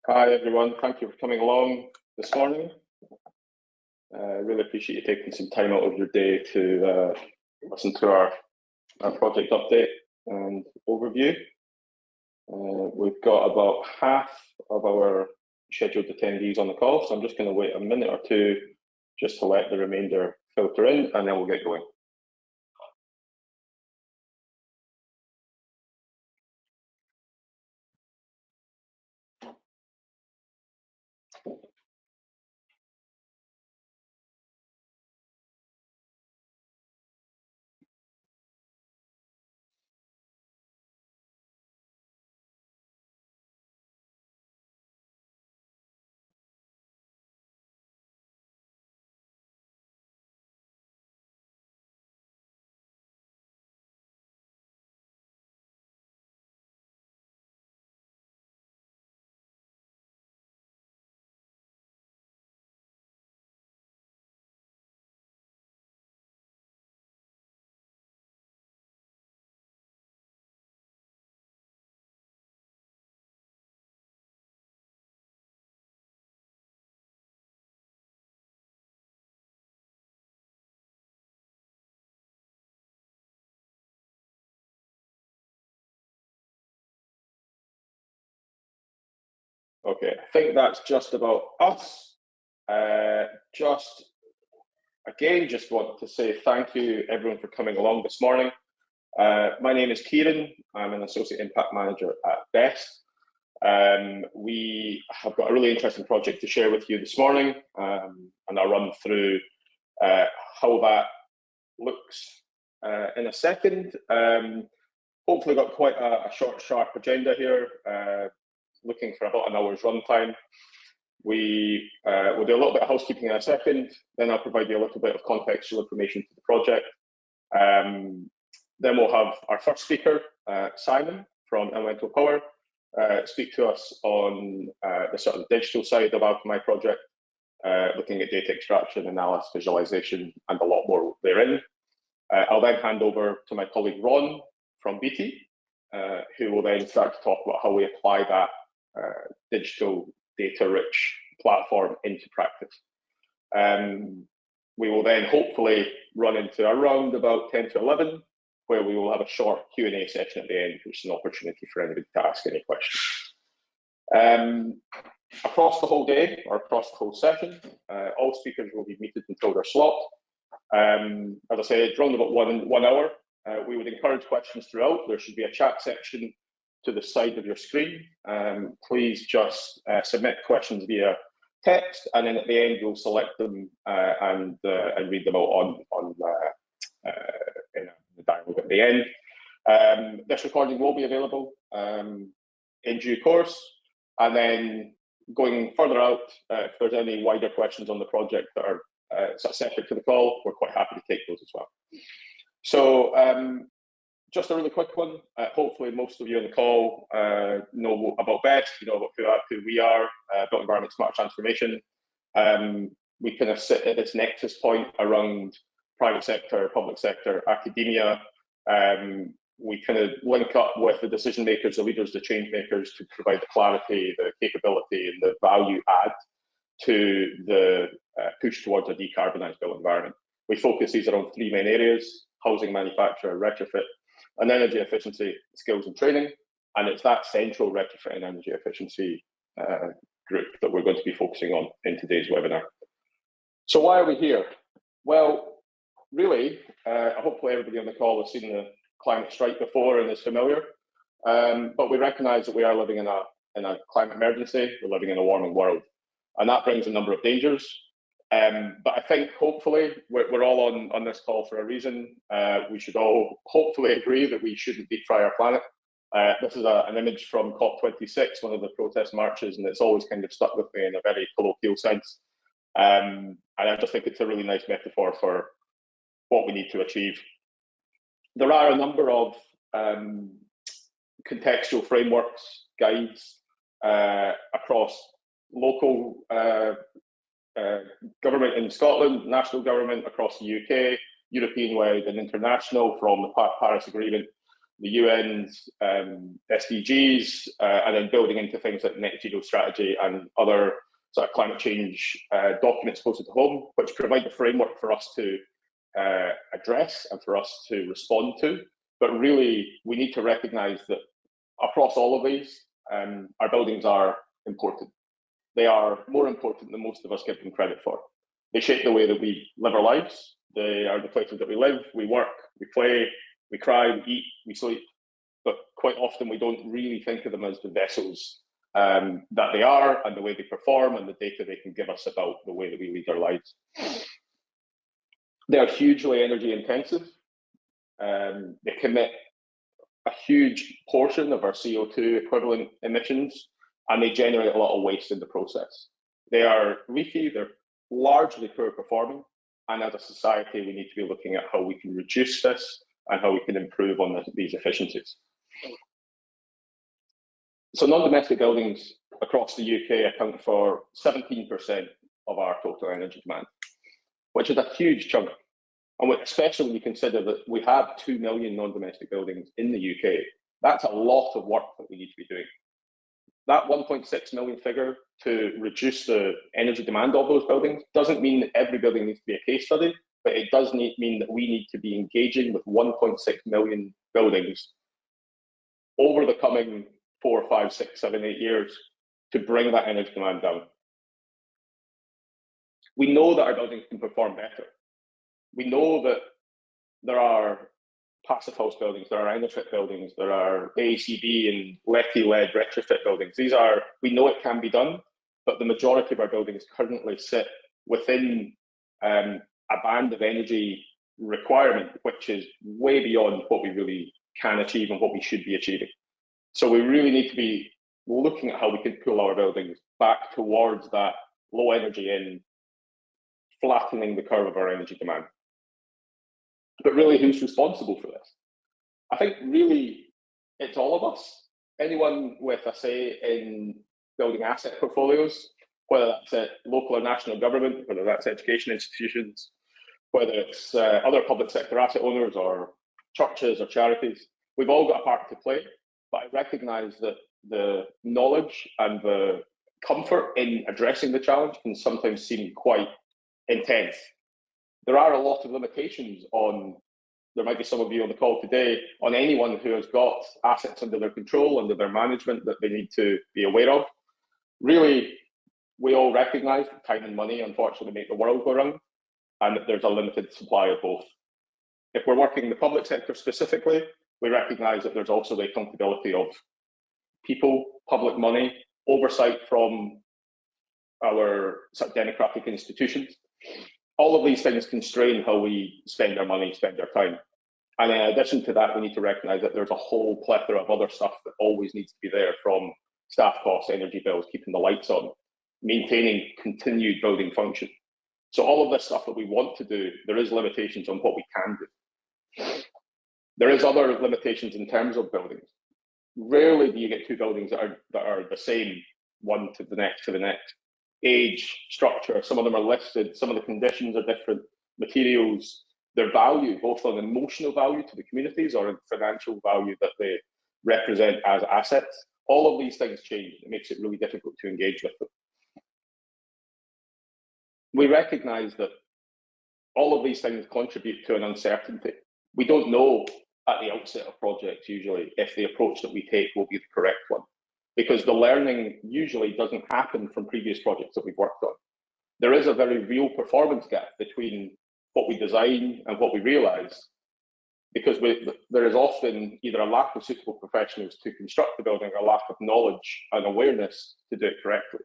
Hi everyone, thank you for coming along this morning. Really appreciate you taking some time out of your day to listen to our project update and overview. We've got about half of our scheduled attendees on the call, so I'm just going to wait a minute or two just to let the remainder filter in, and then we'll get going. Okay, I think that's just about us. Just want to say thank you everyone for coming along this morning. My name is Kieran. I'm an Associate Impact Manager at Best. We have got a really interesting project to share with you this morning, and I'll run through how that looks in a second. Hopefully got quite a short, sharp agenda here, looking for about an hour's runtime. We'll do a little bit of housekeeping in a second, then I'll provide you a little bit of contextual information to the project. Then we'll have our first speaker, Simon from Elemental Power, speak to us on the sort of digital side of ALCHEMAI project, looking at data extraction, analysis, visualization, and a lot more therein. I'll then hand over to my colleague Ron from BT, who will then start to talk about how we apply that digital data-rich platform into practice. We will then hopefully run into around about 10 to 11, where we will have a short Q&A session at the end, which is an opportunity for anybody to ask any questions. Across the whole day, or across the whole session, all speakers will be muted until their slot. As I said, around about one hour. We would encourage questions throughout. There should be a chat section to the side of your screen. Please just submit questions via text, and then at the end you'll select them and read them out in the dialogue at the end. This recording will be available in due course, and then going further out, if there's any wider questions on the project that are separate to the call, we're quite happy to take those as well. So just a really quick one. Hopefully most of you on the call know about Best, you know about who we are, Built Environment Smart Transformation. We kind of sit at this nexus point around private sector, public sector, academia. We kind of link up with the decision makers, the leaders, the change makers to provide the clarity, the capability, and the value add to the push towards a decarbonised built environment. We focus these around three main areas: housing, manufacture, retrofit, and energy efficiency, skills and training. And it's that central retrofit and energy efficiency group that we're going to be focusing on in today's webinar. So why are we here? Well, really, hopefully everybody on the call has seen the climate strike before and is familiar. But we recognise that we are living in a climate emergency. We're living in a warming world, and that brings a number of dangers. But I think hopefully we're all on this call for a reason. We should all hopefully agree that we shouldn't decry our planet. This is an image from COP26, one of the protest marches, and it's always kind of stuck with me in a very colloquial sense. And I just think it's a really nice metaphor for what we need to achieve. There are a number of contextual frameworks, guides across local government in Scotland, national government across the UK, European-wide and international, from the Paris Agreement the UN's SDGs, and then building into things like net zero strategy and other sort of climate change documents closer to home, which provide the framework for us to address and for us to respond to. But really, we need to recognise that across all of these, our buildings are important. They are more important than most of us give them credit for. They shape the way that we live our lives. They are the places that we live, we work, we play, we cry, we eat, we sleep. But quite often we don't really think of them as the vessels that they are, and the way they perform, and the data they can give us about the way that we lead our lives. They are hugely energy intensive. They commit a huge portion of our CO2 equivalent emissions, and they generate a lot of waste in the process. They are leaky, they're largely poor performing, and as a society, we need to be looking at how we can reduce this and how we can improve on these efficiencies. So non-domestic buildings across the UK account for 17% of our total energy demand, which is a huge chunk. And especially when you consider that we have 2 million non-domestic buildings in the UK, that's a lot of work that we need to be doing. That 1.6 million figure to reduce the energy demand of those buildings doesn't mean that every building needs to be a case study, but it does mean that we need to be engaging with 1.6 million buildings over the coming 4, 5, 6, 7, 8 years to bring that energy demand down. We know that our buildings can perform better. We know that there are passive house buildings, there are InnovateUK buildings, there are ACB and LETI-led retrofit buildings. We know it can be done, but the majority of our buildings currently sit within a band of energy requirement, which is way beyond what we really can achieve and what we should be achieving. So we really need to be looking at how we can pull our buildings back towards that low energy in, flattening the curve of our energy demand. But really, who's responsible for this? I think really it's all of us. Anyone with a say in building asset portfolios, whether that's at local or national government, whether that's education institutions, whether it's other public sector asset owners or churches or charities, we've all got a part to play. But I recognise that the knowledge and the comfort in addressing the challenge can sometimes seem quite intense. There are a lot of limitations on, there might be some of you on the call today, on anyone who has got assets under their control, under their management that they need to be aware of. Really, we all recognise that time and money unfortunately make the world go round, and that there's a limited supply of both. If we're working in the public sector specifically, we recognise that there's also the accountability of people, public money, oversight from our democratic institutions. All of these things constrain how we spend our money, spend our time. And in addition to that, we need to recognise that there's a whole plethora of other stuff that always needs to be there, from staff costs, energy bills, keeping the lights on, maintaining continued building function. So all of this stuff that we want to do, there is limitations on what we can do. There is other limitations in terms of buildings. Rarely do you get two buildings that are the same, one to the next. Age, structure, some of them are listed, some of the conditions are different, materials, their value, both on emotional value to the communities or in financial value that they represent as assets. All of these things change. It makes it really difficult to engage with them. We recognise that all of these things contribute to an uncertainty. We don't know at the outset of projects usually if the approach that we take will be the correct one, because the learning usually doesn't happen from previous projects that we've worked on. There is a very real performance gap between what we design and what we realise, because there is often either a lack of suitable professionals to construct the building or a lack of knowledge and awareness to do it correctly.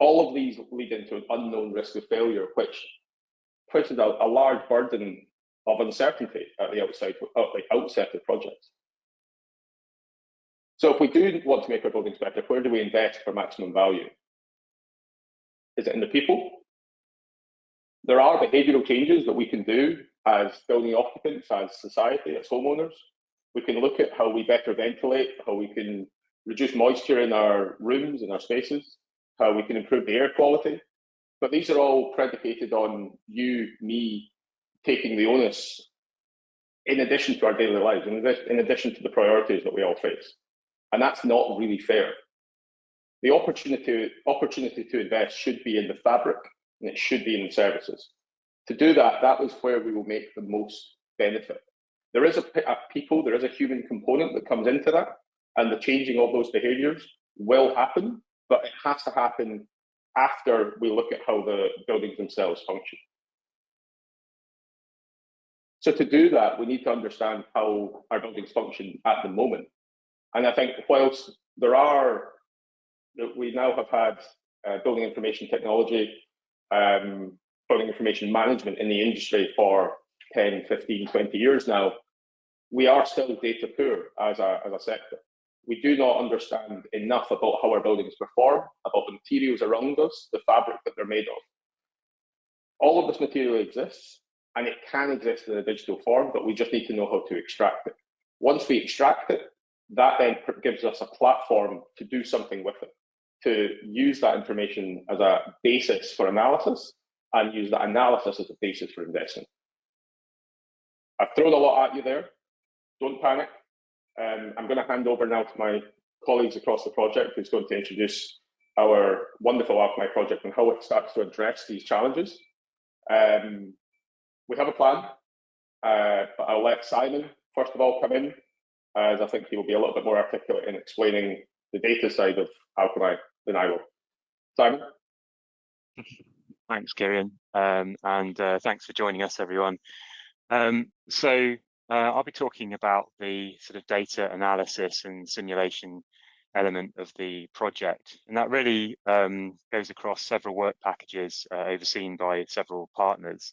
All of these lead into an unknown risk of failure, which places a large burden of uncertainty at the outset of projects. So if we do want to make our buildings better, where do we invest for maximum value? Is it in the people? There are behavioural changes that we can do as building occupants, as society, as homeowners. We can look at how we better ventilate, how we can reduce moisture in our rooms, in our spaces, how we can improve the air quality. But these are all predicated on you, me, taking the onus in addition to our daily lives, in addition to the priorities that we all face. And that's not really fair. The opportunity to invest should be in the fabric, and it should be in the services. To do that, that is where we will make the most benefit. There is there is a human component that comes into that, and the changing of those behaviours will happen, but it has to happen after we look at how the buildings themselves function. So to do that, we need to understand how our buildings function at the moment. And I think whilst we now have had building information technology, building information management in the industry for 10, 15, 20 years now, we are still data poor as a sector. We do not understand enough about how our buildings perform, about the materials around us, the fabric that they're made of. All of this material exists, and it can exist in a digital form, but we just need to know how to extract it. Once we extract it, that then gives us a platform to do something with it, to use that information as a basis for analysis and use that analysis as a basis for investment. I've thrown a lot at you there. Don't panic. I'm going to hand over now to my colleagues across the project, who's going to introduce our wonderful ALCHEMAI project and how it starts to address these challenges. We have a plan, but I'll let Simon, first of all, come in, as I think he will be a little bit more articulate in explaining the data side of ALCHEMAI than I will. Simon? Thanks, Kieran, and thanks for joining us, everyone. I'll be talking about the sort of data analysis and simulation element of the project, and that really goes across several work packages overseen by several partners.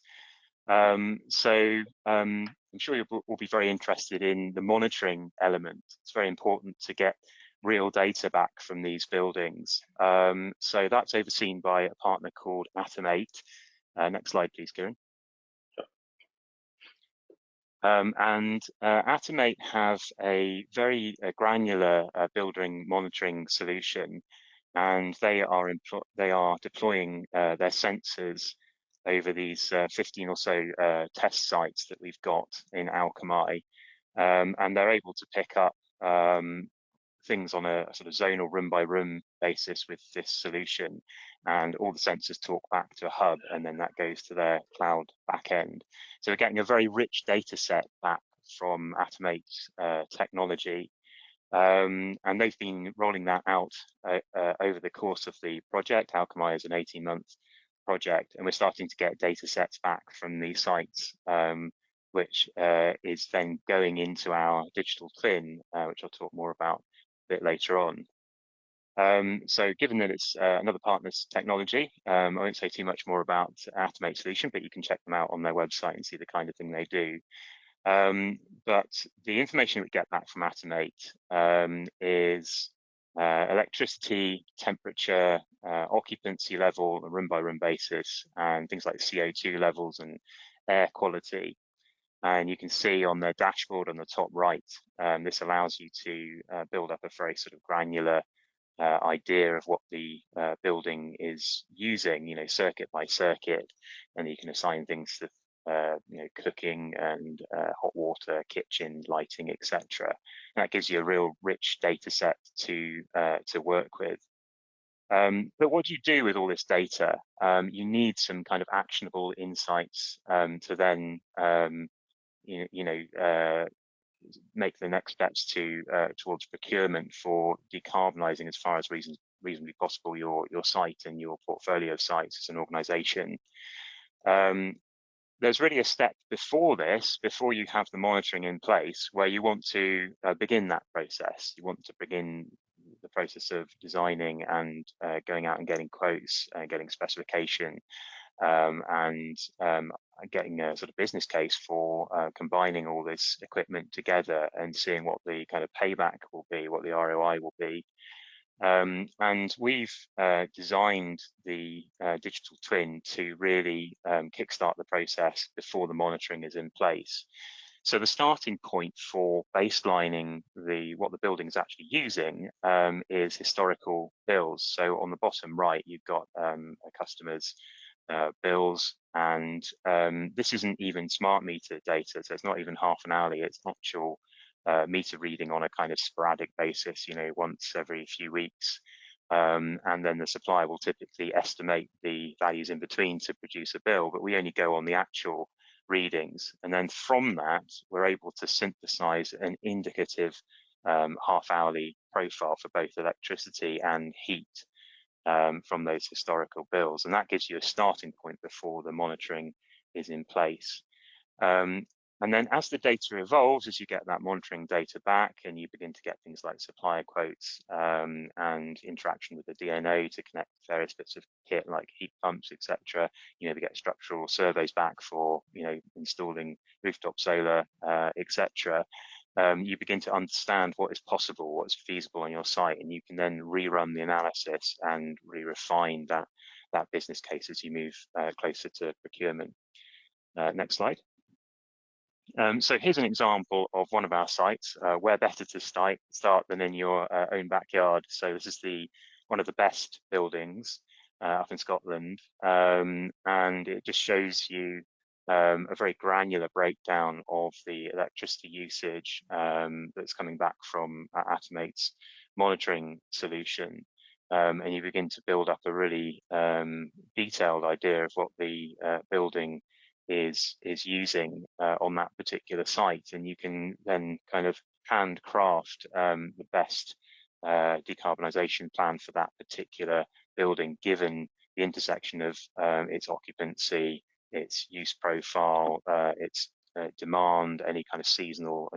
I'm sure you'll all be very interested in the monitoring element. It's very important to get real data back from these buildings. So that's overseen by a partner called ALCHEMAI. Next slide, please, Kieran. ALCHEMAI have a very granular building monitoring solution, and they are deploying their sensors over these 15 or so test sites that we've got in ALCHEMAI, and they're able to pick up things on a sort of zonal room by room basis with this solution, and all the sensors talk back to a hub, and then that goes to their cloud backend. So we're getting a very rich data set back from ALCHEMAI's technology, and they've been rolling that out over the course of the project. ALCHEMAI is an 18-month project, and we're starting to get data sets back from these sites, which is then going into our digital twin, which I'll talk more about a bit later on. So given that it's another partner's technology, I won't say too much more about ALCHEMAI's solution, but you can check them out on their website and see the kind of thing they do. But the information we get back from ALCHEMAI is electricity, temperature, occupancy level on a room by room basis, and things like CO2 levels and air quality. And you can see on the dashboard on the top right, this allows you to build up a very sort of granular idea of what the building is using, circuit by circuit, and you can assign things to cooking and hot water, kitchen, lighting, etc. That gives you a real rich data set to work with. But what do you do with all this data? You need some kind of actionable insights to then make the next steps towards procurement for decarbonising as far as reasonably possible your site and your portfolio of sites as an organisation. There's really a step before this, before you have the monitoring in place, where you want to begin that process. You want to begin the process of designing and going out and getting quotes, getting specification, and getting a sort of business case for combining all this equipment together and seeing what the kind of payback will be, what the ROI will be. And we've designed the digital twin to really kickstart the process before the monitoring is in place. So the starting point for baselining what the building is actually using is historical bills. So on the bottom right, you've got a customer's bills. And this isn't even smart meter data, so it's not even half an hourly, it's actual meter reading on a kind of sporadic basis, once every few weeks. And then the supplier will typically estimate the values in between to produce a bill, but we only go on the actual readings. And then from that, we're able to synthesize an indicative half-hourly profile for both electricity and heat from those historical bills. And that gives you a starting point before the monitoring is in place. And then as the data evolves, as you get that monitoring data back and you begin to get things like supplier quotes and interaction with the DNO to connect various bits of kit like heat pumps, etc., we get structural surveys back for, installing rooftop solar, etc. You begin to understand what is possible, what's feasible on your site, and you can then rerun the analysis and refine that business case as you move closer to procurement. Next slide. So here's an example of one of our sites. Where better to start than in your own backyard. So this is one of the best buildings up in Scotland, and it just shows you a very granular breakdown of the electricity usage that's coming back from ALCHEMAI's monitoring solution. And you begin to build up a really detailed idea of what the building is using on that particular site, and you can then kind of handcraft the best decarbonisation plan for that particular building, given the intersection of its occupancy, its use profile, its demand, any kind of seasonal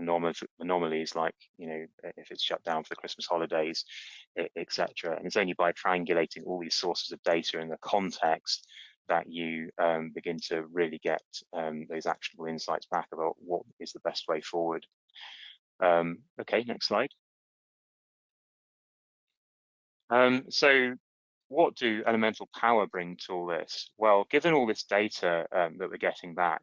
anomalies like if it's shut down for the Christmas holidays, etc. And it's only by triangulating all these sources of data in the context that you begin to really get those actionable insights back about what is the best way forward. Okay, next slide. So what do elemental power bring to all this? Well, given all this data that we're getting back,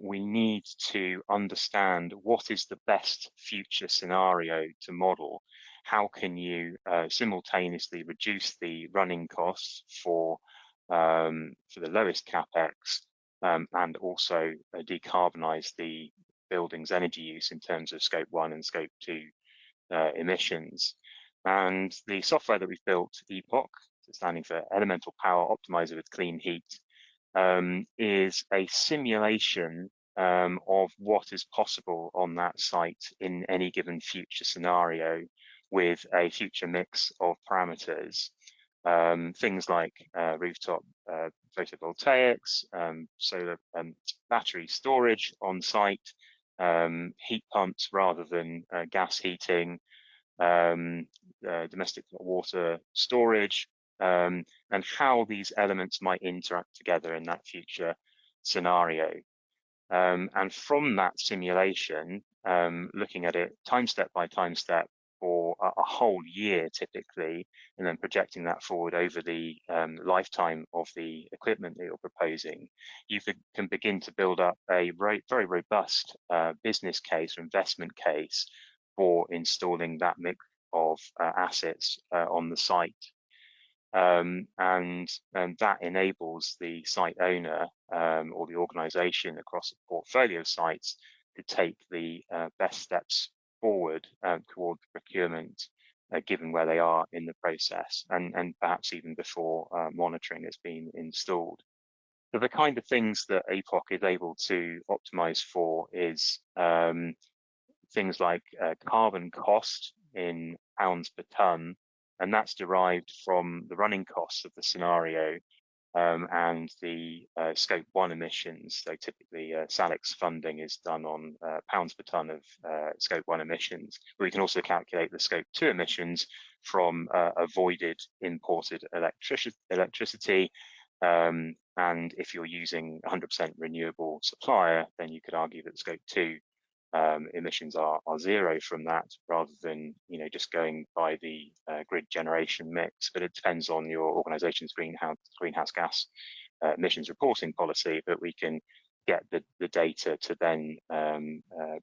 we need to understand what is the best future scenario to model. How can you simultaneously reduce the running costs for the lowest capex and also decarbonize the building's energy use in terms of scope 1 and scope 2 emissions. And the software that we've built, EPOC, standing for Elemental Power Optimizer with Clean Heat, is a simulation of what is possible on that site in any given future scenario with a future mix of parameters. Things like rooftop photovoltaics, solar battery storage on site, heat pumps rather than gas heating, domestic water storage, and how these elements might interact together in that future scenario. And from that simulation, looking at it time step by time step for a whole year typically, and then projecting that forward over the lifetime of the equipment that you're proposing, you can begin to build up a very robust business case or investment case for installing that mix of assets on the site. And that enables the site owner or the organisation across a portfolio of sites to take the best steps forward toward procurement, given where they are in the process, and perhaps even before monitoring has been installed. So the kind of things that APOC is able to optimize for is things like carbon cost in pounds per tonne, and that's derived from the running costs of the scenario and the scope 1 emissions. So typically SALIX funding is done on pounds per tonne of scope 1 emissions. We can also calculate the scope 2 emissions from avoided imported electricity. And if you're using 100% renewable supplier, then you could argue that scope 2 emissions are zero from that, rather than just going by the grid generation mix. But it depends on your organisation's greenhouse gas emissions reporting policy. But we can get the data to then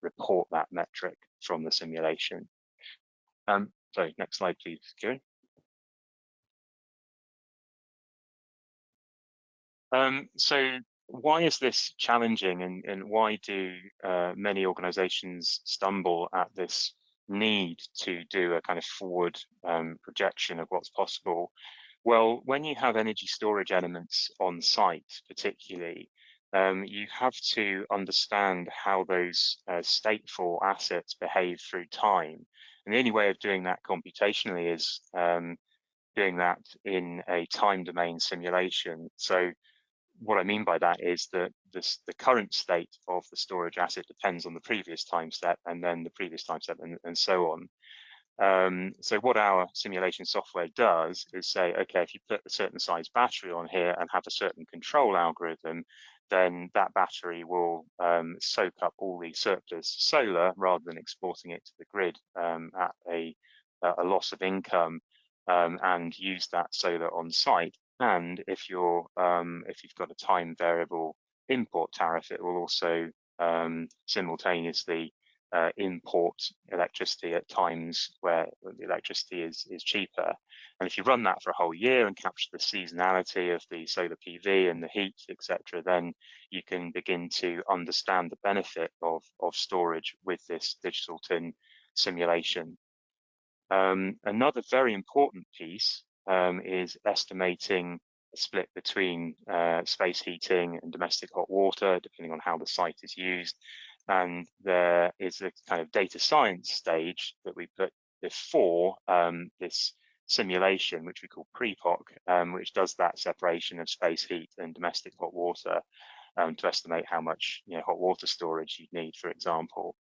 report that metric from the simulation. So next slide, please, Kieran. So why is this challenging, and why do many organizations stumble at this need to do a kind of forward projection of what's possible? Well, when you have energy storage elements on site, particularly, you have to understand how those stateful assets behave through time. And the only way of doing that computationally is doing that in a time domain simulation. So what I mean by that is that the current state of the storage asset depends on the previous time step, and then the previous time step, and so on. So what our simulation software does is say, okay, if you put a certain size battery on here and have a certain control algorithm, then that battery will soak up all the surplus solar rather than exporting it to the grid at a loss of income, and use that solar on site. And if you've got a time variable import tariff, it will also simultaneously import electricity at times where the electricity is cheaper. And if you run that for a whole year and capture the seasonality of the solar PV and the heat, etc., then you can begin to understand the benefit of storage with this digital twin simulation. Another very important piece is estimating a split between space heating and domestic hot water, depending on how the site is used. And there is a kind of data science stage that we put before this simulation, which we call pre-POC, which does that separation of space heat and domestic hot water to estimate how much hot water storage you'd need, for example.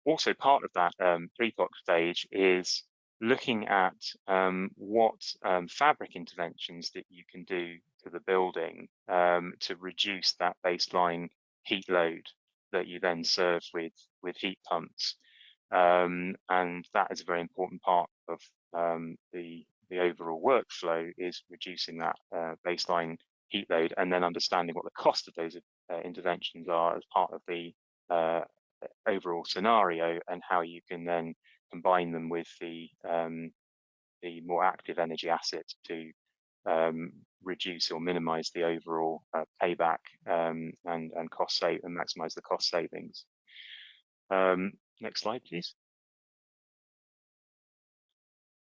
Also part of that pre-POC stage is looking at what fabric interventions that you can do to the building to reduce that baseline heat load that you then serve with heat pumps. And that is a very important part of the overall workflow, is reducing that baseline heat load and then understanding what the cost of those interventions are as part of the overall scenario, and how you can then combine them with the more active energy assets to reduce or minimize the overall payback and cost save and maximize the cost savings. Next slide, please.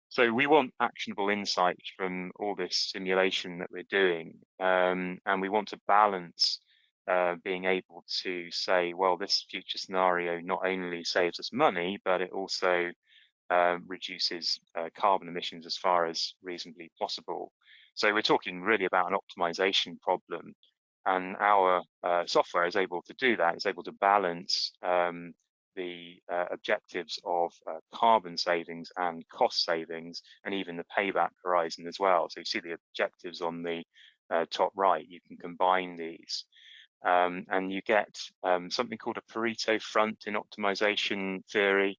So we want actionable insights from all this simulation that we're doing, and we want to balance being able to say, well, this future scenario not only saves us money, but it also reduces carbon emissions as far as reasonably possible. So we're talking really about an optimization problem, and our software is able to do that. It's able to balance the objectives of carbon savings and cost savings, and even the payback horizon as well. So you see the objectives on the top right. You can combine these. And you get something called a Pareto front in optimization theory,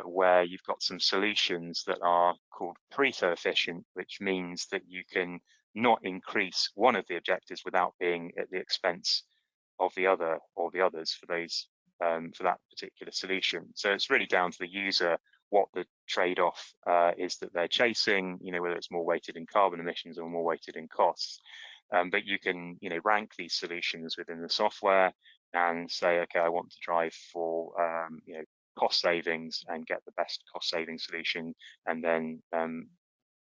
where you've got some solutions that are called Pareto efficient, which means that you can not increase one of the objectives without being at the expense of the other or the others for those for that particular solution. So it's really down to the user what the trade-off is that they're chasing, whether it's more weighted in carbon emissions or more weighted in costs. But you can, rank these solutions within the software and say, okay, I want to drive for, cost savings and get the best cost saving solution. And then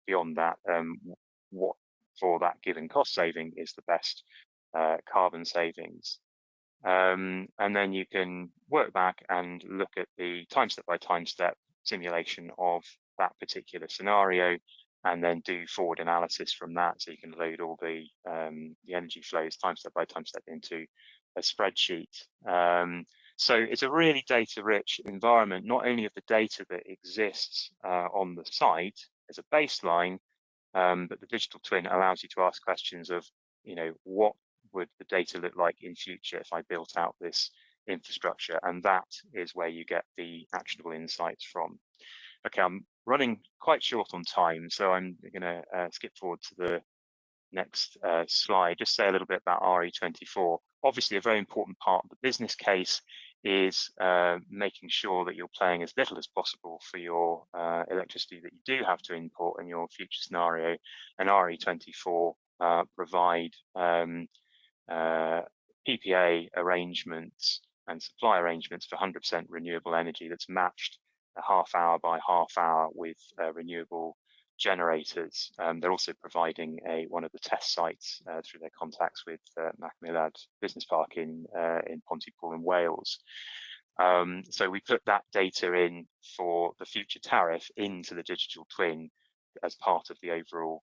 beyond that, what for that given cost saving is the best carbon savings. And then you can work back and look at the time step by time step simulation of that particular scenario, and then do forward analysis from that. So you can load all the energy flows time step by time step into a spreadsheet. So it's a really data-rich environment, not only of the data that exists on the site as a baseline, but the digital twin allows you to ask questions of, what would the data look like in future if I built out this infrastructure? And that is where you get the actionable insights from. Okay, I'm running quite short on time, so I'm going to skip forward to the next slide. Just say a little bit about RE24. Obviously, a very important part of the business case is making sure that you're paying as little as possible for your electricity that you do have to import in your future scenario. And RE24 provide PPA arrangements and supply arrangements for 100% renewable energy that's matched half hour by half hour with renewable generators. They're also providing one of the test sites through their contacts with Macmillan Business Park in Pontypool in Wales. So we put that data in for the future tariff into the digital twin as part of the overall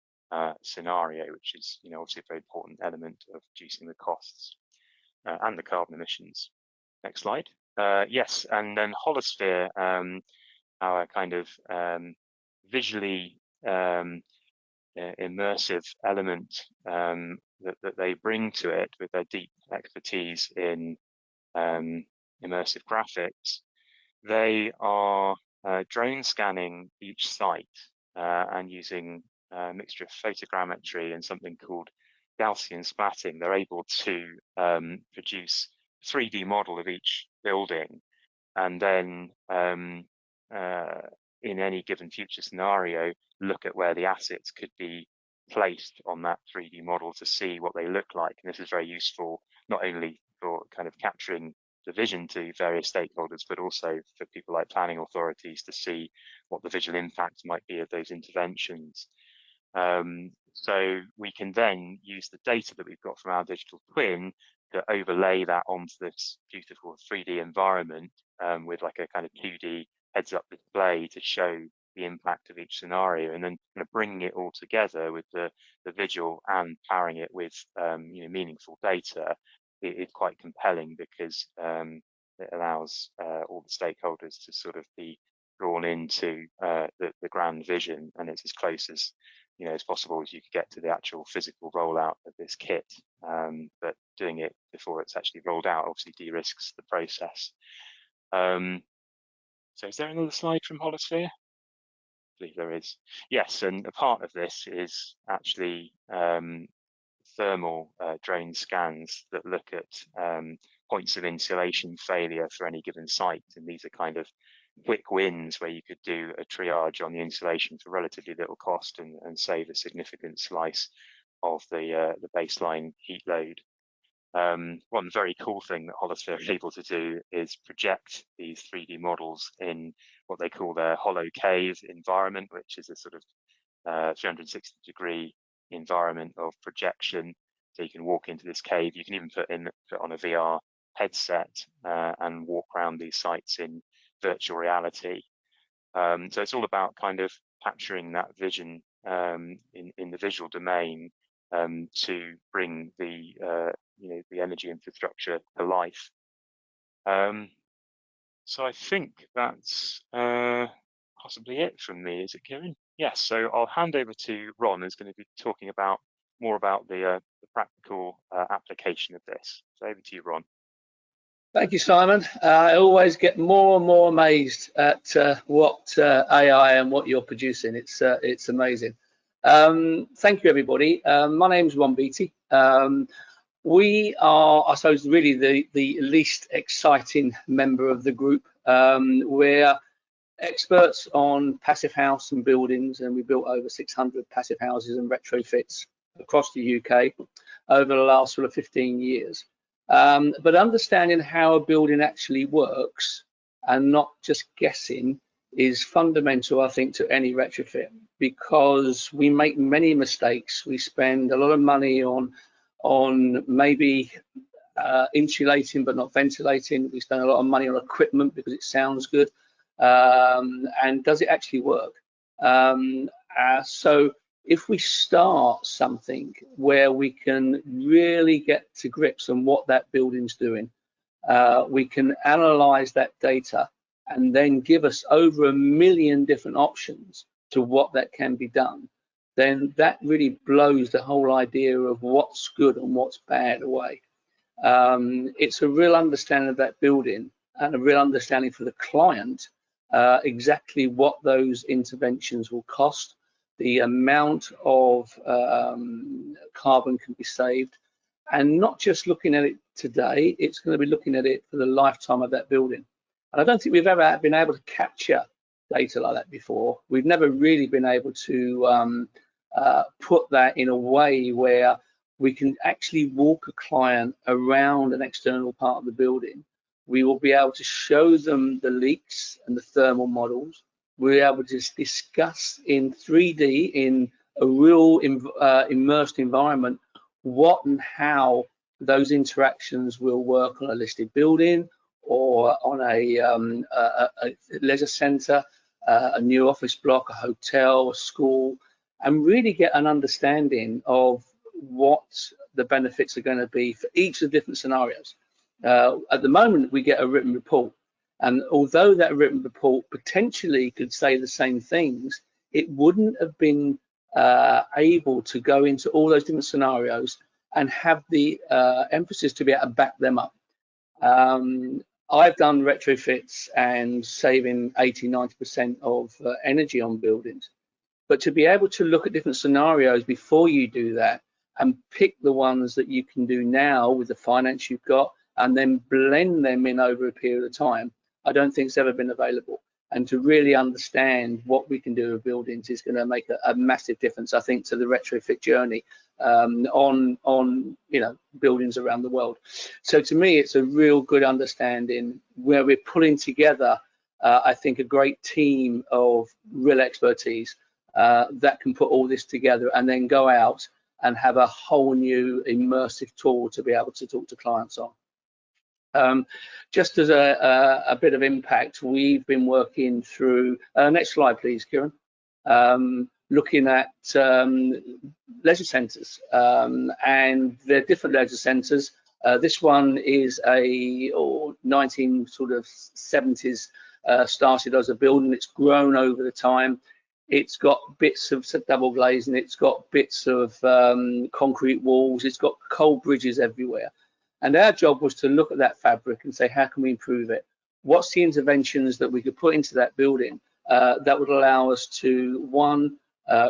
scenario, which is, obviously a very important element of reducing the costs and the carbon emissions. Next slide. Yes, and then Holosphere, our kind of visually immersive element that they bring to it with their deep expertise in immersive graphics. They are drone scanning each site and using a mixture of photogrammetry and something called Gaussian splatting. They're able to produce a 3D model of each building, and then in any given future scenario, look at where the assets could be placed on that 3D model to see what they look like. And this is very useful, not only for kind of capturing the vision to various stakeholders, but also for people like planning authorities to see what the visual impact might be of those interventions. So we can then use the data that we've got from our digital twin to overlay that onto this beautiful 3D environment with like a kind of 2D heads-up display to show the impact of each scenario, and then kind of bringing it all together with the visual and pairing it with meaningful data. It's quite compelling because it allows all the stakeholders to sort of be drawn into the grand vision, and it's as close as as possible as you could get to the actual physical rollout of this kit. But doing it before it's actually rolled out obviously de-risks the process. So is there another slide from Holosphere? I believe there is. Yes, and a part of this is actually thermal drone scans that look at points of insulation failure for any given site, and these are kind of quick wins where you could do a triage on the insulation for relatively little cost and save a significant slice of the baseline heat load. One very cool thing that Holosphere is able to do is project these 3D models in what they call their hollow cave environment, which is a sort of 360-degree environment of projection. So you can walk into this cave. You can even put on a VR headset and walk around these sites in virtual reality. So it's all about kind of capturing that vision in the visual domain to bring the the energy infrastructure to life. So I think that's possibly it from me. Is it, Kieran? Yes. So I'll hand over to Ron, who's going to be talking more about the practical application of this. So over to you, Ron. Thank you, Simon. I always get more and more amazed at what AI and what you're producing. It's amazing. Thank you, everybody. My name's Ron Beattie. We are, I suppose, really the least exciting member of the group. We're experts on passive house and buildings, and we built over 600 passive houses and retrofits across the UK over the last sort of 15 years. But understanding how a building actually works and not just guessing is fundamental, I think, to any retrofit, because we make many mistakes. We spend a lot of money on maybe insulating but not ventilating. We spend a lot of money on equipment because it sounds good, and does it actually work? So if we start something where we can really get to grips on what that building's doing, we can analyze that data and then give us over 1 million different options to what that can be done, then that really blows the whole idea of what's good and what's bad away. It's a real understanding of that building and a real understanding for the client exactly what those interventions will cost, the amount of carbon can be saved, and not just looking at it today, it's going to be looking at it for the lifetime of that building. And I don't think we've ever been able to capture data like that before. We've never really been able to put that in a way where we can actually walk a client around an external part of the building. We will be able to show them the leaks and the thermal models. We're able to discuss in 3D, in a real immersed environment, what and how those interactions will work on a listed building or on a leisure centre, a new office block, a hotel, a school, and really get an understanding of what the benefits are going to be for each of the different scenarios. At the moment, we get a written report, and although that written report potentially could say the same things, it wouldn't have been able to go into all those different scenarios and have the emphasis to be able to back them up. I've done retrofits and saving 80–90% of energy on buildings, but to be able to look at different scenarios before you do that and pick the ones that you can do now with the finance you've got and then blend them in over a period of time, I don't think it's ever been available. And to really understand what we can do with buildings is going to make a massive difference, I think, to the retrofit journey on buildings around the world. So to me, it's a real good understanding where we're pulling together, I think, a great team of real expertise that can put all this together and then go out and have a whole new immersive tool to be able to talk to clients on. Just as a bit of impact, we've been working through, next slide please, Kieran, looking at leisure centres, and they're different leisure centres. This one is a 1970s started as a building. It's grown over the time. It's got bits of double glazing, it's got bits of concrete walls, it's got coal bridges everywhere. And our job was to look at that fabric and say, how can we improve it? What's the interventions that we could put into that building that would allow us to, one,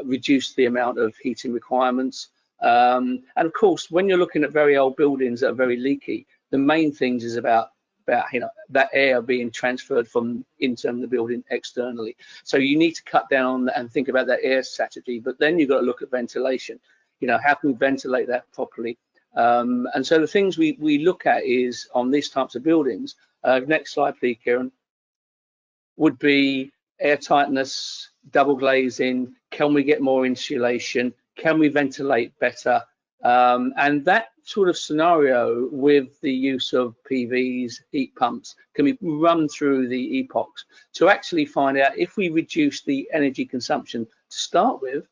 reduce the amount of heating requirements. And of course, when you're looking at very old buildings that are very leaky, the main things is about that air being transferred from internal the building externally. So you need to cut down on that and think about that air strategy. But then you've got to look at ventilation. How can we ventilate that properly? And so the things we look at is on these types of buildings, next slide please, Kieran, would be air tightness, double glazing, can we get more insulation, can we ventilate better? And that sort of scenario with the use of PVs, heat pumps, can be run through the epochs to actually find out if we reduce the energy consumption to start with,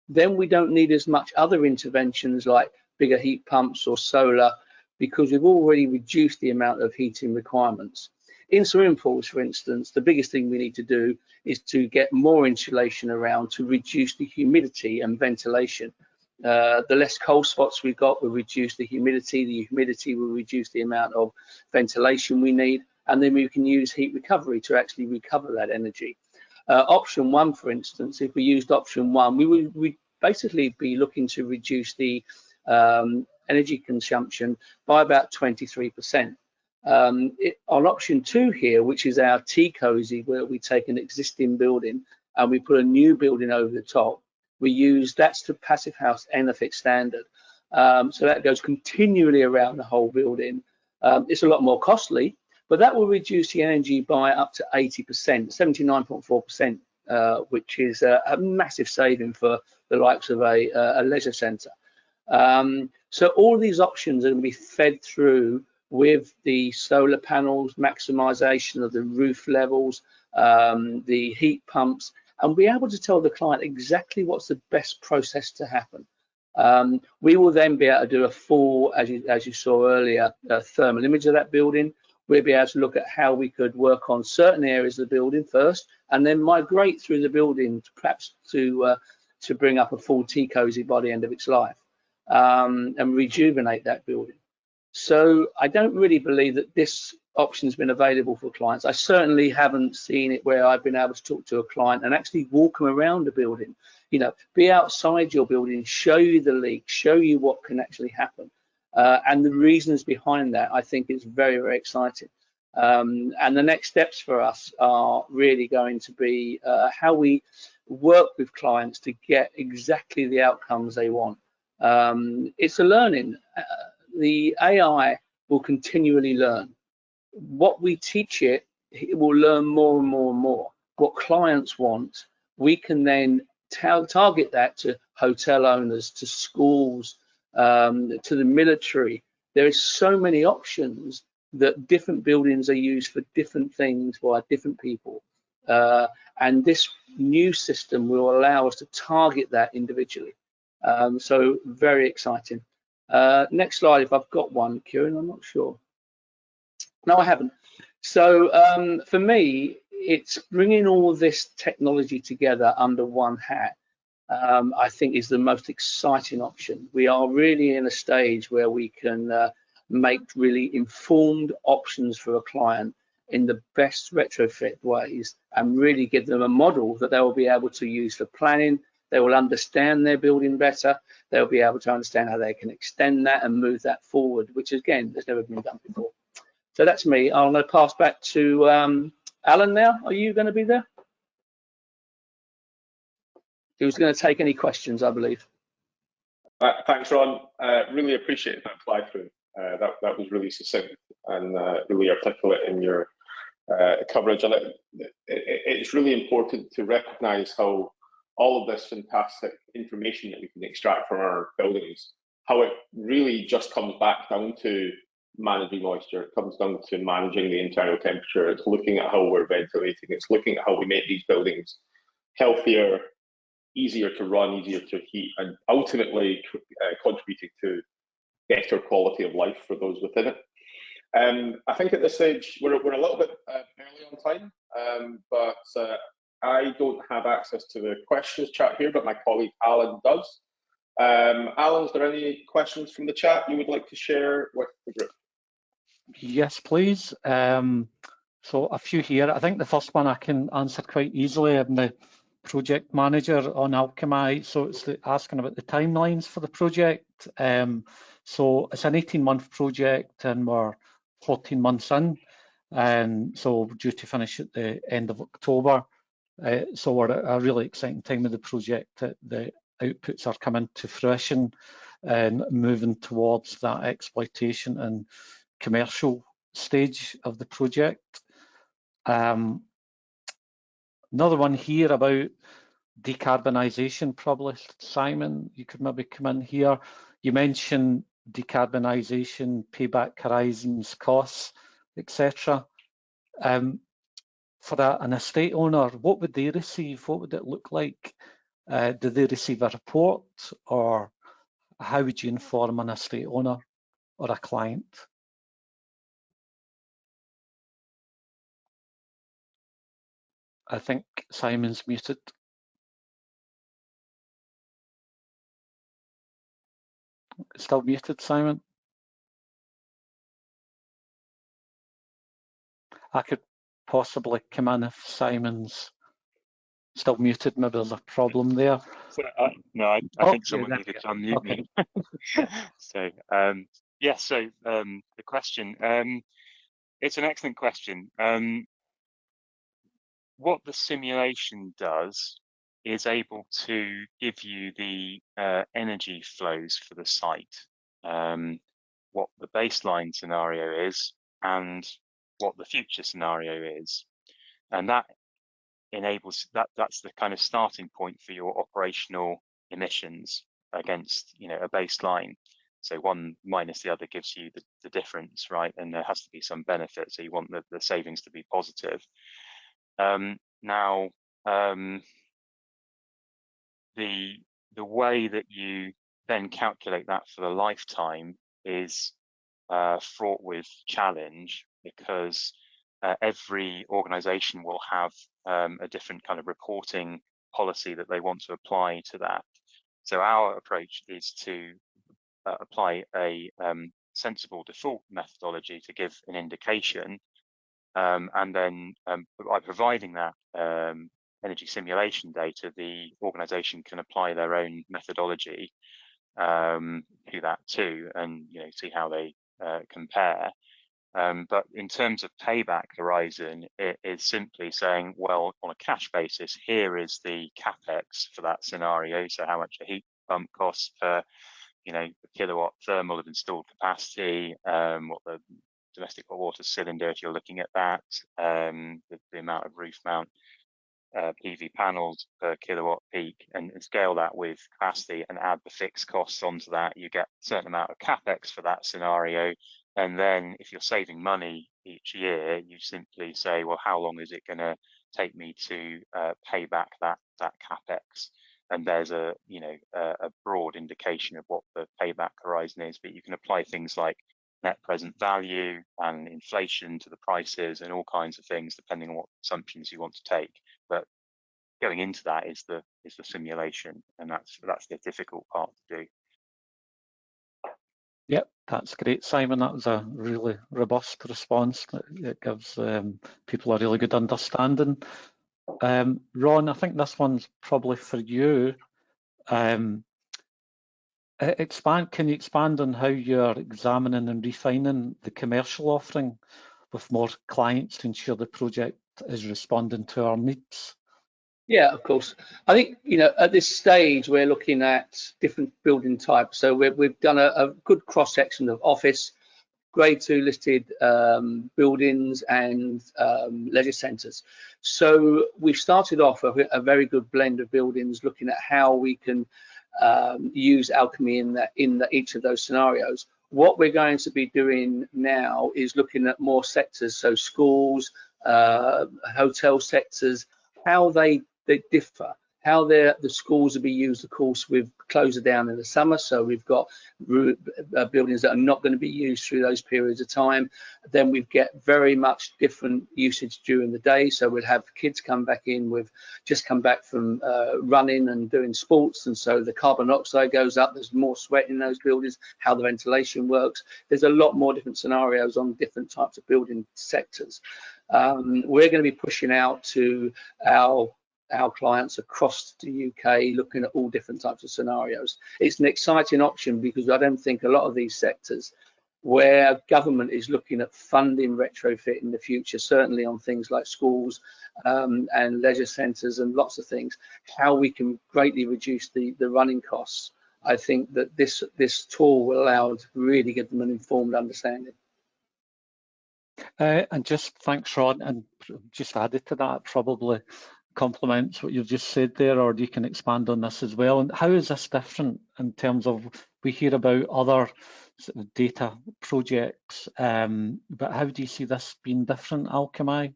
then we don't need as much other interventions like bigger heat pumps or solar, because we've already reduced the amount of heating requirements. In swimming pools, for instance, the biggest thing we need to do is to get more insulation around to reduce the humidity and ventilation. The less cold spots we've got will reduce the humidity will reduce the amount of ventilation we need, and then we can use heat recovery to actually recover that energy. Option one, for instance, if we used option one, we would basically be looking to reduce the energy consumption by about 23%. On option two here, which is our T-Cozy, where we take an existing building and we put a new building over the top, that's the Passive House ENERGIC standard. So that goes continually around the whole building. It's a lot more costly, but that will reduce the energy by up to 80%, 79.4%, which is a massive saving for the likes of a leisure centre. So all these options are going to be fed through with the solar panels, maximisation of the roof levels, the heat pumps, and be able to tell the client exactly what's the best process to happen. We will then be able to do a full, as you saw earlier, thermal image of that building. We'll be able to look at how we could work on certain areas of the building first, and then migrate through the building, perhaps to bring up a full T-Cozy by the end of its life, and rejuvenate that building. So I don't really believe that this option has been available for clients. I certainly haven't seen it where I've been able to talk to a client and actually walk them around the building, be outside your building, show you the leak, show you what can actually happen. and the reasons behind that, I think, is very, very exciting. And the next steps for us are really going to be how we work with clients to get exactly the outcomes they want. It's a learning. The AI will continually learn. What we teach it, it will learn more and more and more. What clients want, we can then target that to hotel owners, to schools, to the military. There is so many options that different buildings are used for different things by different people. And this new system will allow us to target that individually. So very exciting. Next slide, if I've got one, Kieran, I'm not sure. No, I haven't. So for me, it's bringing all this technology together under one hat. I think is the most exciting option. We are really in a stage where we can make really informed options for a client in the best retrofit ways and really give them a model that they will be able to use for planning. They will understand their building better. They'll be able to understand how they can extend that and move that forward, which again, has never been done before. So that's me. I'm going to pass back to Alan now. Are you going to be there? Who's going to take any questions, I believe. Thanks, Ron. Really appreciate that fly-through. That was really succinct and really articulate in your coverage. And it's really important to recognise how all of this fantastic information that we can extract from our buildings, how it really just comes back down to managing moisture. It comes down to managing the internal temperature. It's looking at how we're ventilating. It's looking at how we make these buildings healthier, easier to run, easier to heat, and ultimately contributing to better quality of life for those within it. I think at this stage we're a little bit early on time, but I don't have access to the questions chat here, but my colleague Alan does. Alan, is there any questions from the chat you would like to share with the group? Yes, please. So a few here. I think the first one I can answer quite easily. I'm the project manager on ALCHEMAI, so it's asking about the timelines for the project. So it's an 18-month project and we're 14 months in, and so we're due to finish at the end of October. So we're at a really exciting time of the project that the outputs are coming to fruition and moving towards that exploitation and commercial stage of the project. Another one here about decarbonisation, probably, Simon, you could maybe come in here. You mentioned decarbonisation, payback horizons, costs, etc. For an estate owner, what would they receive? What would it look like? Do they receive a report, or how would you inform an estate owner or a client? I think Simon's muted. Still muted, Simon? I could possibly come in if Simon's still muted. Maybe there's a problem there. No, I think someone needed to unmute me. So, yes, so the question, it's an excellent question. What the simulation does is able to give you the energy flows for the site, what the baseline scenario is and what the future scenario is. And that enables, that's the kind of starting point for your operational emissions against, a baseline. So one minus the other gives you the difference, right? And there has to be some benefit. So you want the savings to be positive. Now, the way that you then calculate that for the lifetime is fraught with challenge, because every organization will have a different kind of reporting policy that they want to apply to that. So our approach is to apply a sensible default methodology to give an indication, and then by providing that energy simulation data, the organization can apply their own methodology to that too, and see how they compare. But in terms of payback horizon, it is simply saying, well, on a cash basis, here is the capex for that scenario. So how much a heat pump costs per, kilowatt thermal of installed capacity, what the domestic hot water cylinder, if you're looking at that, the amount of roof mount PV panels per kilowatt peak, and scale that with capacity and add the fixed costs onto that. You get a certain amount of capex for that scenario. And then if you're saving money each year, you simply say, well, how long is it going to take me to pay back that capex? And there's a broad indication of what the payback horizon is, but you can apply things like net present value and inflation to the prices and all kinds of things depending on what assumptions you want to take. But going into that is the simulation, and that's the difficult part to do. Yep, that's great, Simon. That was a really robust response. It gives people a really good understanding. Ron, I think this one's probably for you. Can you expand on how you're examining and refining the commercial offering with more clients to ensure the project is responding to our needs? Yeah, of course. I think, at this stage, we're looking at different building types. So we've done a good cross-section of office, grade 2 listed buildings and leisure centres. So we've started off a very good blend of buildings, looking at how we can use ALCHEMAI in each of those scenarios. What we're going to be doing now is looking at more sectors, so schools, hotel sectors, how they differ, how the schools will be used. Of course, we've closed it down in the summer, so we've got buildings that are not going to be used through those periods of time. Then we get very much different usage during the day, so we'll have kids come back in with just come back from running and doing sports, and so the carbon dioxide goes up, there's more sweat in those buildings, how the ventilation works. There's a lot more different scenarios on different types of building sectors. We're going to be pushing out to our clients across the UK, looking at all different types of scenarios. It's an exciting option because I don't think a lot of these sectors where government is looking at funding retrofit in the future, certainly on things like schools and leisure centres and lots of things, how we can greatly reduce the running costs. I think that this tool will allow to really give them an informed understanding. And just thanks, Ron, and just added to that, probably complements what you've just said there, or you can expand on this as well. And how is this different in terms of, we hear about other sort of data projects, but how do you see this being different, ALCHEMAI,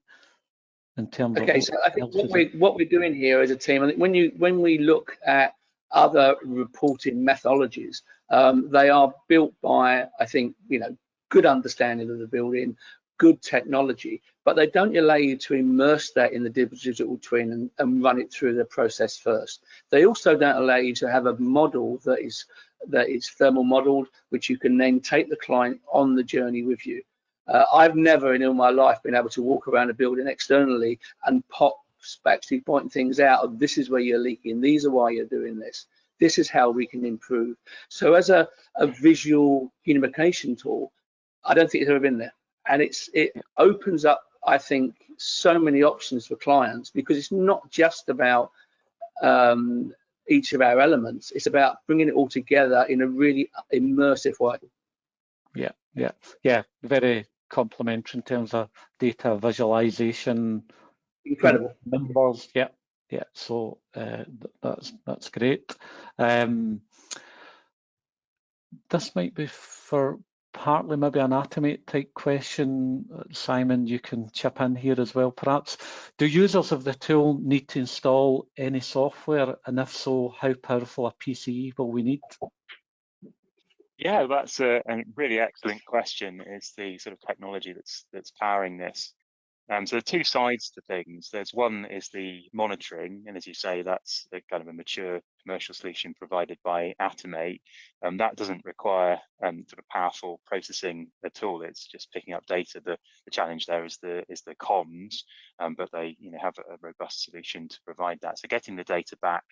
in terms of? Okay, so I think what we're doing here as a team, I think when we look at other reporting methodologies, they are built by, I think, good understanding of the building, good technology, but they don't allow you to immerse that in the digital twin and run it through the process first. They also don't allow you to have a model that is thermal modeled, which you can then take the client on the journey with you. I've never in all my life been able to walk around a building externally and actually point things out of, this is where you're leaking, these are why you're doing this, this is how we can improve. So as a visual communication tool, I don't think it's ever been there. And it opens up, I think, so many options for clients, because it's not just about each of our elements, it's about bringing it all together in a really immersive way. Yeah, very complementary in terms of data visualization. Incredible. Numbers, yeah. So that's great. This might be for partly maybe an ALCHEMAI type question. Simon, you can chip in here as well, perhaps. Do users of the tool need to install any software, and if so, how powerful a PCE will we need? Yeah, that's a really excellent question. Is the sort of technology that's powering this. So there are two sides to things. There's one is the monitoring, and as you say, that's a kind of a mature commercial solution provided by ALCHEMAI. That doesn't require sort of powerful processing at all. It's just picking up data. The challenge there is the comms, but they have a robust solution to provide that. So getting the data back,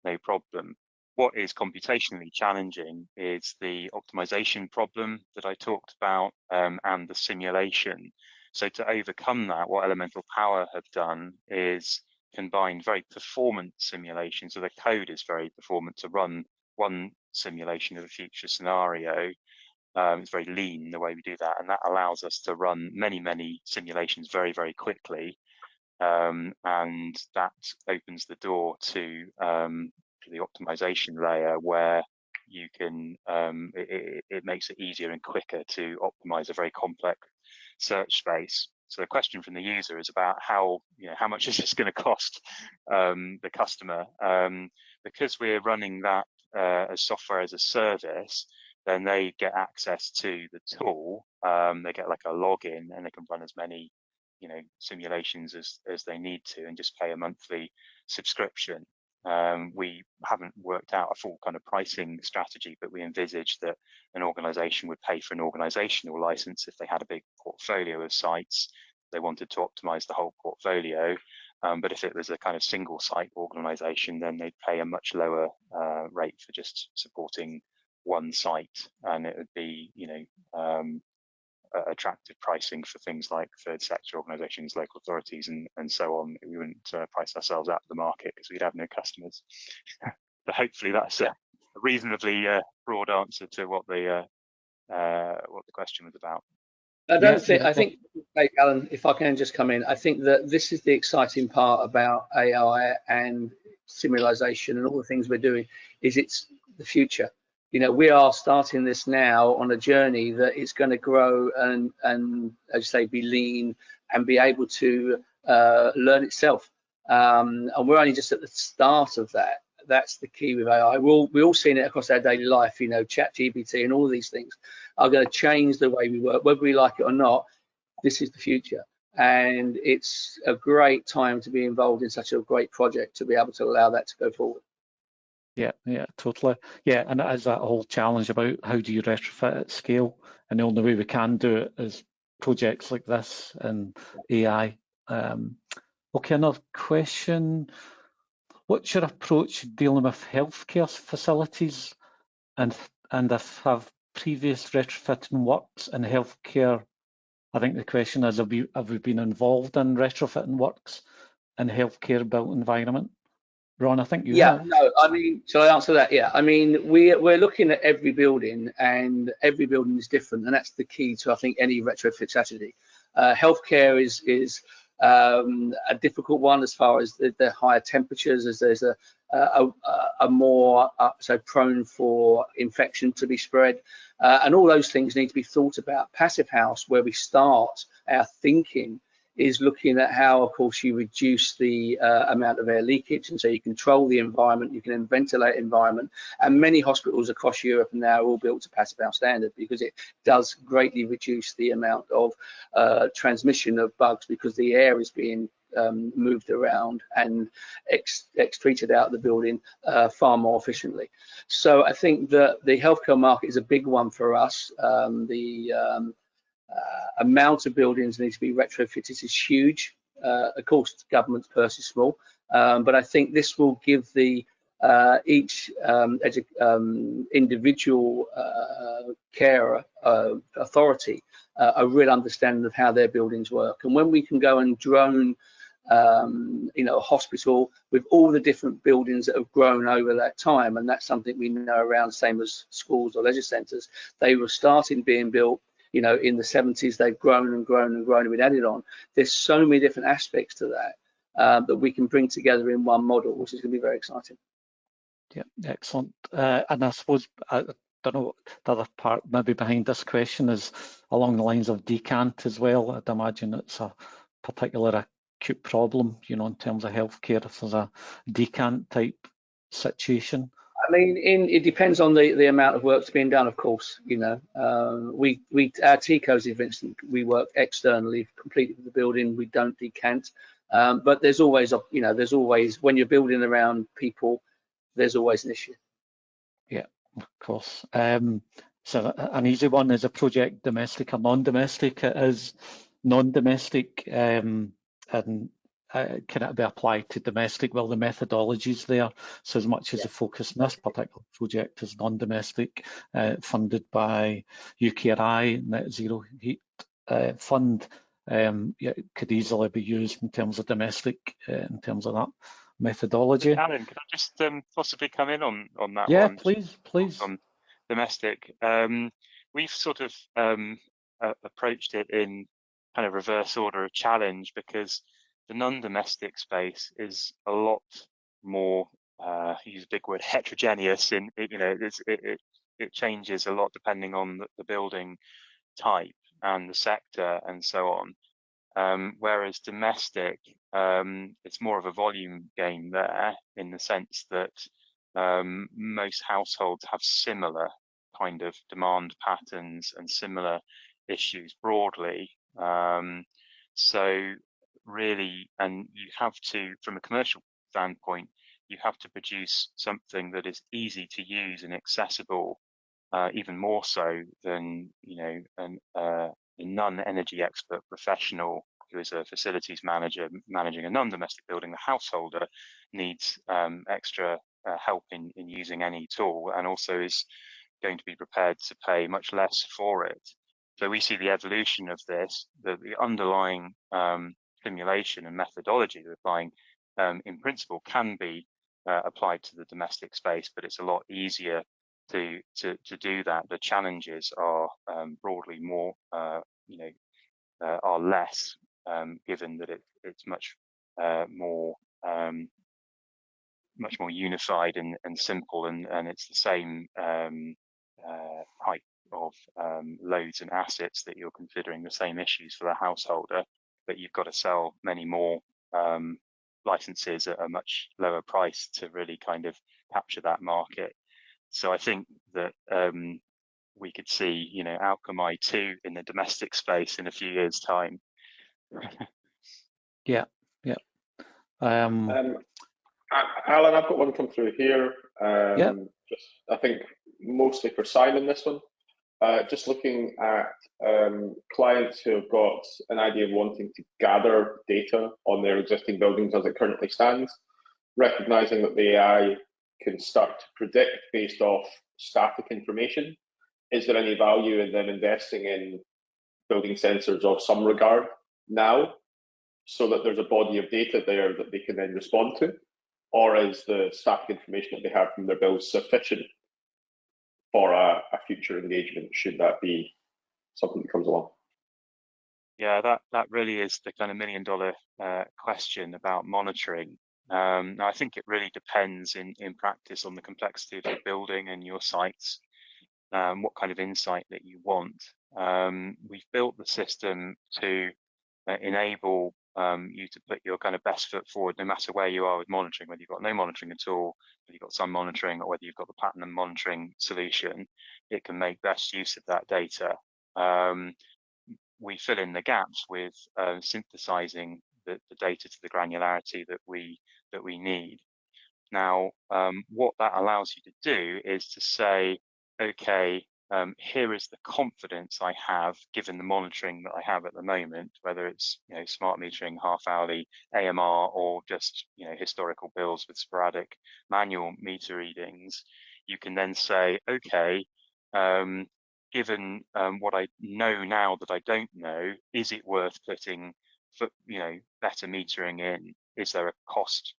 no problem. What is computationally challenging is the optimization problem that I talked about, and the simulation. So to overcome that, what Elemental Power have done is combine very performant simulations. So the code is very performant to run one simulation of a future scenario. It's very lean the way we do that, and that allows us to run many simulations very, very quickly. And that opens the door to the optimization layer, where you can it makes it easier and quicker to optimize a very complex search space. So the question from the user is about how much is this going to cost the customer, because we're running that as software as a service. Then they get access to the tool. They get like a login, and they can run as many simulations as they need to, and just pay a monthly subscription. We haven't worked out a full kind of pricing strategy, but we envisage that an organization would pay for an organizational license if they had a big portfolio of sites. They wanted to optimize the whole portfolio. But if it was a kind of single site organization, then they'd pay a much lower rate for just supporting one site, and it would be attractive pricing for things like third sector organizations, local authorities, and so on. We wouldn't price ourselves out of the market because we'd have no customers. But hopefully that's a reasonably broad answer to what the question was about. I think, Alan, if I can just come in, I think that this is the exciting part about AI and simulation and all the things we're doing, is it's the future. We are starting this now on a journey that is going to grow and as you say, be lean and be able to learn itself. And we're only just at the start of that. That's the key with AI. We're all seeing it across our daily life. ChatGPT and all of these things are going to change the way we work, whether we like it or not. This is the future, and it's a great time to be involved in such a great project to be able to allow that to go forward. Yeah, totally. Yeah, and it is that whole challenge about how do you retrofit at scale, and the only way we can do it is projects like this and AI. Okay, another question. What's your approach dealing with healthcare facilities, and if have previous retrofitting works in healthcare? I think the question is, have we been involved in retrofitting works in healthcare built environment? Ron, I think you have. No, I mean, shall I answer that? Yeah, I mean, we're looking at every building, and every building is different, and that's the key to, I think, any retrofit strategy. Healthcare is a difficult one as far as the higher temperatures, as there's a more so prone for infection to be spread, and all those things need to be thought about. Passive house, where we start our thinking, is looking at how, of course, you reduce the amount of air leakage, and so you control the environment, you can ventilate environment. And many hospitals across Europe now are all built to passive house standard, because it does greatly reduce the amount of transmission of bugs, because the air is being moved around and excreted out of the building far more efficiently. So I think that the healthcare market is a big one for us. The amount of buildings need to be retrofitted is huge. Of course, the government's purse is small, but I think this will give the each individual carer authority a real understanding of how their buildings work. And when we can go and drone a hospital with all the different buildings that have grown over that time, and that's something we know around, same as schools or leisure centres. They were starting being built in the 70s, they've grown and grown and grown and been added on. There's so many different aspects to that that we can bring together in one model, which is going to be very exciting. Yeah, excellent. And I suppose, I don't know, the other part maybe behind this question is along the lines of decant as well. I'd imagine it's a particular acute problem, in terms of healthcare, if there's a decant type situation. I mean, it depends on the amount of work that's being done, of course. Our T-codes, for instance, we work externally completely with the building. We don't decant, but there's always, when you're building around people, there's always an issue. Yeah, of course. So an easy one, is a project domestic or non-domestic? It is non-domestic, and can it be applied to domestic? Well, the methodology's there. So as much as the focus in this particular project is non-domestic, funded by UKRI, Net Zero Heat Fund, yeah, it could easily be used in terms of domestic, in terms of that methodology. Alan, could I just possibly come in on that Yeah, one? please. On domestic, we've sort of approached it in kind of reverse order of challenge, because the non-domestic space is a lot more, use a big word, heterogeneous. In it changes a lot depending on the building type and the sector and so on. Whereas domestic, it's more of a volume game there, in the sense that most households have similar kind of demand patterns and similar issues broadly. So really, and you have to, from a commercial standpoint, you have to produce something that is easy to use and accessible, even more so than, a non-energy expert professional who is a facilities manager managing a non-domestic building. The householder needs extra help in using any tool, and also is going to be prepared to pay much less for it. So we see the evolution of this, the underlying simulation and methodology they're applying, in principle, can be applied to the domestic space, but it's a lot easier to do that. The challenges are broadly more, are less, given that it's much more unified and simple, and it's the same type of loads and assets that you're considering, the same issues for the householder, but you've got to sell many more licenses at a much lower price to really kind of capture that market. So I think that we could see, ALCHEMAI 2 in the domestic space in a few years' time. Yeah. Alan, I've got one come through here. Just, I think, mostly for Simon, this one. Just looking at clients who have got an idea of wanting to gather data on their existing buildings as it currently stands, recognizing that the AI can start to predict based off static information. Is there any value in them investing in building sensors of some regard now, so that there's a body of data there that they can then respond to? Or is the static information that they have from their bills sufficient for a future engagement, should that be something that comes along? Yeah, that really is the kind of million-dollar question about monitoring. Now, I think it really depends in practice on the complexity of your building and your sites, what kind of insight that you want. We've built the system to enable you to put your kind of best foot forward, no matter where you are with monitoring, whether you've got no monitoring at all, whether you've got some monitoring, or whether you've got the pattern and monitoring solution. It can make best use of that data. We fill in the gaps with synthesizing the data to the granularity that we need. Now, what that allows you to do is to say, okay, here is the confidence I have, given the monitoring that I have at the moment, whether it's smart metering, half-hourly, AMR, or just historical bills with sporadic manual meter readings. You can then say, okay, given what I know now that I don't know, is it worth putting better metering in? Is there a cost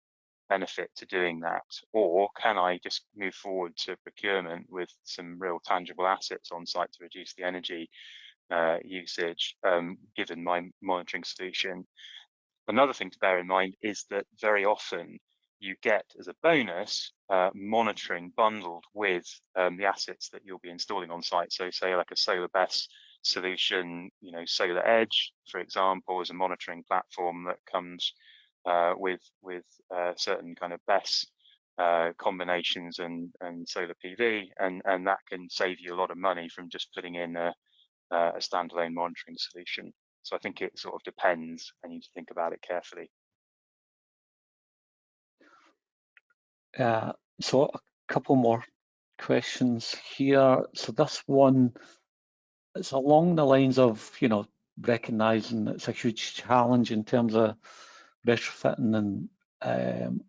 benefit to doing that, or can I just move forward to procurement with some real tangible assets on site to reduce the energy usage, given my monitoring solution? Another thing to bear in mind is that very often you get, as a bonus, monitoring bundled with the assets that you'll be installing on site. So say like a solar BESS solution, Solar Edge, for example, is a monitoring platform that comes with certain kind of BESS combinations and solar PV, and that can save you a lot of money from just putting in a standalone monitoring solution. So I think it sort of depends, and you need to think about it carefully. So a couple more questions here. So this one, it's along the lines of, recognizing it's a huge challenge in terms of retrofitting and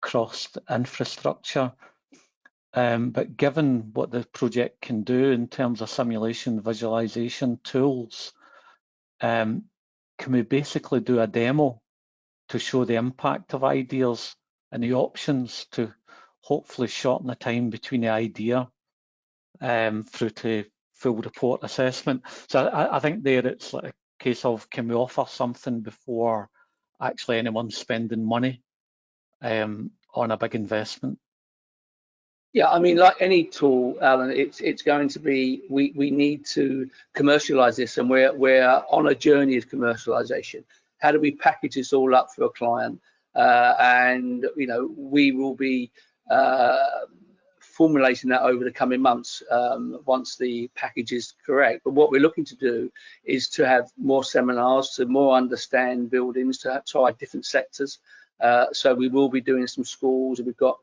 across the infrastructure. But given what the project can do in terms of simulation visualization tools, can we basically do a demo to show the impact of ideas and the options to hopefully shorten the time between the idea through to full report assessment? So I think there it's like a case of, can we offer something before actually anyone's spending money on a big investment? Yeah, I mean, like any tool, Alan, it's going to be, we need to commercialize this, and we're on a journey of commercialization. How do we package this all up for a client? And you know, we will be formulating that over the coming months once the package is correct. But what we're looking to do is to have more seminars, to more understand buildings, to try different sectors. So we will be doing some schools. We've got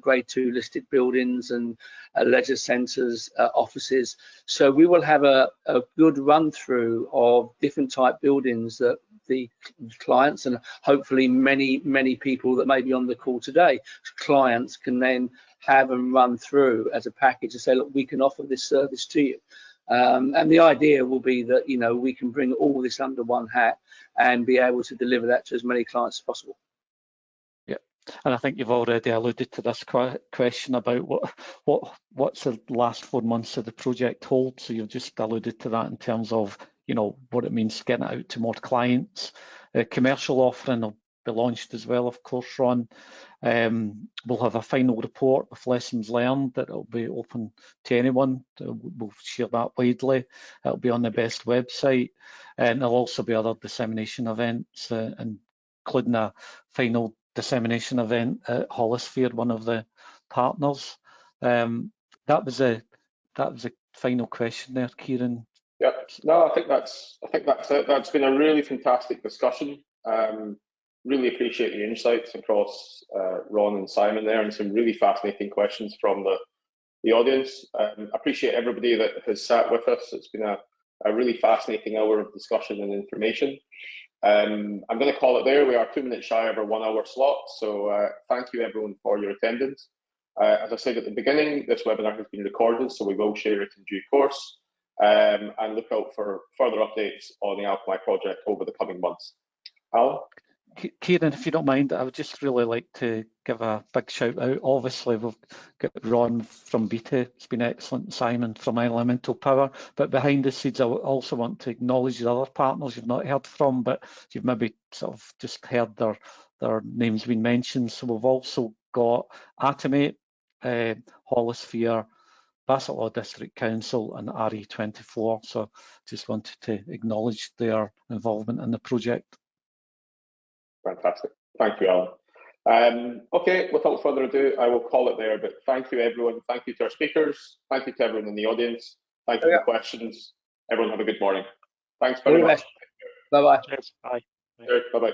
grade 2 listed buildings and leisure centres, offices. So we will have a good run through of different type buildings that the clients, and hopefully many people that may be on the call today, clients can then have and run through as a package and say, look, we can offer this service to you. And the idea will be that, you know, we can bring all this under one hat and be able to deliver that to as many clients as possible. And I think you've already alluded to this question about what's the last 4 months of the project hold. So you've just alluded to that in terms of, you know, what it means getting it out to more clients. Commercial offering will be launched as well, of course, Ron. We'll have a final report with lessons learned that will be open to anyone. We'll share that widely. It'll be on the BEST website, and there'll also be other dissemination events, including a final dissemination event at Holosphere, one of the partners. That was a final question there, Kieran. Yeah, no, I think that's it. That's been a really fantastic discussion. Really appreciate the insights across Ron and Simon there, and some really fascinating questions from the audience. Appreciate everybody that has sat with us. It's been a really fascinating hour of discussion and information. I'm going to call it there. We are 2 minutes shy of our 1 hour slot, so thank you everyone for your attendance. As I said at the beginning, this webinar has been recorded, so we will share it in due course, and look out for further updates on the ALCHEMAI project over the coming months. Alan? Kieran, if you don't mind, I would just really like to give a big shout out. Obviously, we've got Ron from Beta, it's been excellent, Simon from Elemental Power, but behind the scenes, I also want to acknowledge the other partners you've not heard from, but you've maybe sort of just heard their names being mentioned. So we've also got ALCHEMAI, Holosphere, Bassetlaw District Council and RE24. So just wanted to acknowledge their involvement in the project. Fantastic. Thank you, Alan. Okay, without further ado, I will call it there, but thank you everyone. Thank you to our speakers. Thank you to everyone in the audience. Thank you for the questions. Everyone have a good morning. Thanks very much. Bye-bye. Cheers. Bye. Bye-bye.